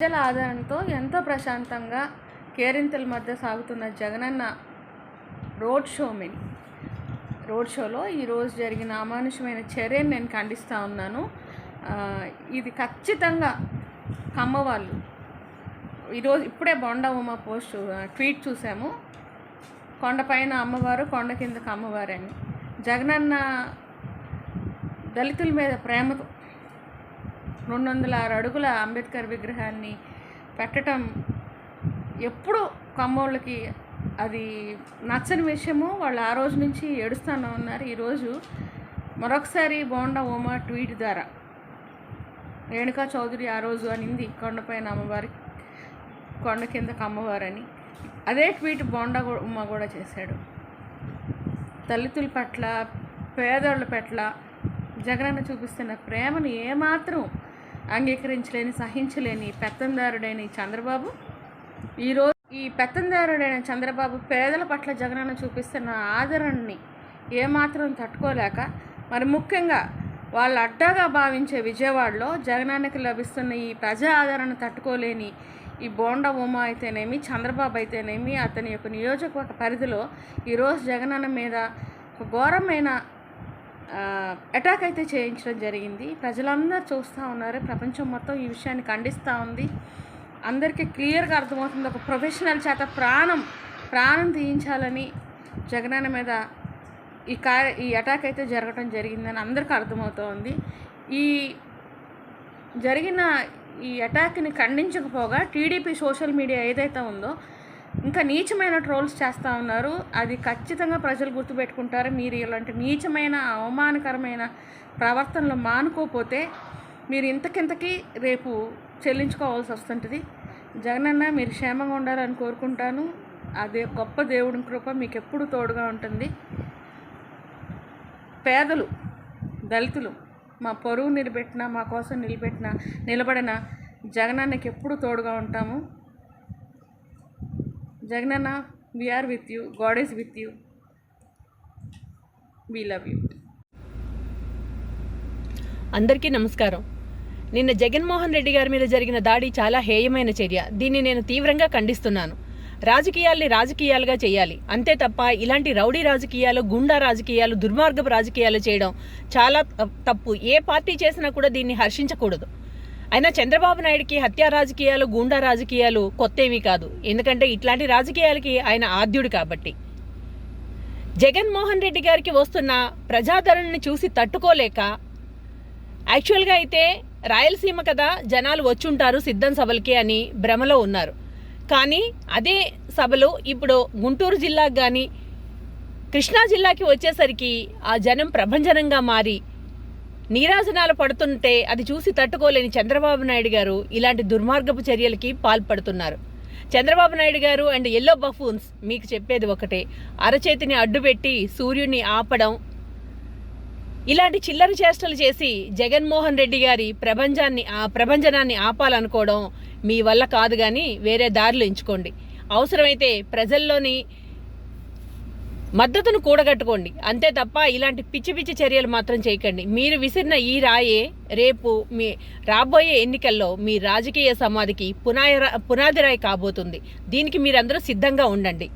ప్రజల ఆదరణతో ఎంతో ప్రశాంతంగా కేరింతల మధ్య సాగుతున్న జగనన్న రోడ్ షోలో ఈరోజు జరిగిన అమానుషమైన చర్యను నేను ఖండిస్తూ ఉన్నాను. ఇది ఖచ్చితంగా కమ్మవాళ్ళు ఈరోజు ఇప్పుడే బొండా ఉమా ట్వీట్ చూసాము. కొండపైన అమ్మవారు, కొండ కిందకు అమ్మవారు అని. జగనన్న దళితుల మీద ప్రేమతో 206 అడుగుల అంబేద్కర్ విగ్రహాన్ని పెట్టడం ఎప్పుడు కమ్మోళ్ళకి అది నచ్చని విషయము. వాళ్ళు ఆ రోజు నుంచి ఏడుస్తూనే ఉన్నారు. ఈరోజు మరొకసారి బోండా ఉమా ట్వీట్ ద్వారా రేణుకా చౌదరి ఆ రోజు అనింది కొండపైన అమ్మవారి, కొండ కిందకు అమ్మవారని. అదే ట్వీట్ బోండా ఉమా కూడా చేశాడు. దళితుల పట్ల, పేదోళ్ళ పట్ల జగనన్న చూపిస్తున్న ప్రేమను ఏమాత్రం అంగీకరించలేని, సహించలేని పెత్తందారుడైన చంద్రబాబు ఈరోజు ఈ పెత్తందారుడైన చంద్రబాబు పేదల పట్ల జగనన్న చూపిస్తున్న ఆదరణని ఏమాత్రం తట్టుకోలేక, మరి ముఖ్యంగా వాళ్ళు అడ్డాగా భావించే విజయవాడలో జగనన్నకి లభిస్తున్న ఈ ప్రజా ఆదరణ తట్టుకోలేని ఈ బోండా ఉమా అయితేనేమి, చంద్రబాబు అయితేనేమి, అతని యొక్క నియోజకవర్గ పరిధిలో ఈరోజు జగనన్న మీద ఒక ఘోరమైన అటాక్ అయితే చేయించడం జరిగింది. ప్రజలందరూ చూస్తూ ఉన్నారు. ప్రపంచం మొత్తం ఈ విషయాన్ని ఖండిస్తూ ఉంది. అందరికీ క్లియర్గా అర్థమవుతుంది. ఒక ప్రొఫెషనల్ చేత ప్రాణం తీయించాలని జగనన్న మీద ఈ అటాక్ అయితే జరగడం జరిగిందని అందరికీ అర్థమవుతోంది. ఈ జరిగిన ఈ అటాక్ని ఖండించకపోగా టీడీపీ సోషల్ మీడియా ఏదైతే ఉందో ఇంకా నీచమైన ట్రోల్స్ చేస్తూ ఉన్నారు. అది ఖచ్చితంగా ప్రజలు గుర్తుపెట్టుకుంటారు. మీరు ఇలాంటి నీచమైన, అవమానకరమైన ప్రవర్తనలు మానుకోకపోతే మీరు ఇంతకింతకి రేపు చెల్లించుకోవాల్సి వస్తుంటుంది. జగనన్న మీరు క్షేమంగా ఉండాలని కోరుకుంటాను. అదే గొప్ప దేవుడి కృప మీకు ఎప్పుడు తోడుగా ఉంటుంది. పేదలు, దళితులు మా పరువు నిలబెట్టిన, మా కోసం నిలబడిన జగనన్నకి ఎప్పుడు తోడుగా ఉంటాము. Jagananna, we are with you, God is with you, we love you. అందరికీ నమస్కారం. నిన్న జగన్మోహన్ రెడ్డి గారి మీద జరిగిన దాడి చాలా హేయమైన చర్య. దీన్ని నేను తీవ్రంగా ఖండిస్తున్నాను. రాజకీయాల్ని రాజకీయాలుగా చేయాలి, అంతే తప్ప ఇలాంటి రౌడీ రాజకీయాలు, గుండా రాజకీయాలు, దుర్మార్గపు రాజకీయాలు చేయడం చాలా తప్పు. ఏ పార్టీ చేసినా కూడా దీన్ని హర్షించకూడదు. అయినా చంద్రబాబు నాయుడికి హత్యా రాజకీయాలు, గూండా రాజకీయాలు కొత్తేమీ కాదు. ఎందుకంటే ఇట్లాంటి రాజకీయాలకి ఆయన ఆద్యుడు కాబట్టి. జగన్మోహన్ రెడ్డి గారికి వస్తున్న ప్రజాదరణని చూసి తట్టుకోలేక, యాక్చువల్గా అయితే రాయలసీమ కదా జనాలు వచ్చుంటారు సిద్ధం సభలకి అని భ్రమలో ఉన్నారు. కానీ అదే సభలు ఇప్పుడు గుంటూరు జిల్లాకు కానీ కృష్ణా జిల్లాకి వచ్చేసరికి ఆ జనం ప్రభంజనంగా మారి నీరాజనాలు పడుతుంటే అది చూసి తట్టుకోలేని చంద్రబాబు నాయుడు గారు ఇలాంటి దుర్మార్గపు చర్యలకి పాల్పడుతున్నారు. చంద్రబాబు నాయుడు గారు అండ్ ఎల్లో బఫూన్స్ మీకు చెప్పేది ఒకటే, అరచేతిని అడ్డుపెట్టి సూర్యుడిని ఆపడం, ఇలాంటి చిల్లర చేష్టలు చేసి జగన్మోహన్ రెడ్డి గారి ప్రభంజనాన్ని ఆపాలనుకోవడం మీ వల్ల కాదు. కానీ వేరే దారులు ఎంచుకోండి. అవసరమైతే ప్రజల్లోని మద్దతును కూడగట్టుకోండి, అంతే తప్ప ఇలాంటి పిచ్చి పిచ్చి చర్యలు మాత్రం చేయకండి. మీరు విసిరిన ఈ రాయే రేపు మీ రాబోయే ఎన్నికల్లో మీ రాజకీయ సమాధికి పునాది రాయి కాబోతుంది. దీనికి మీరందరూ సిద్ధంగా ఉండండి.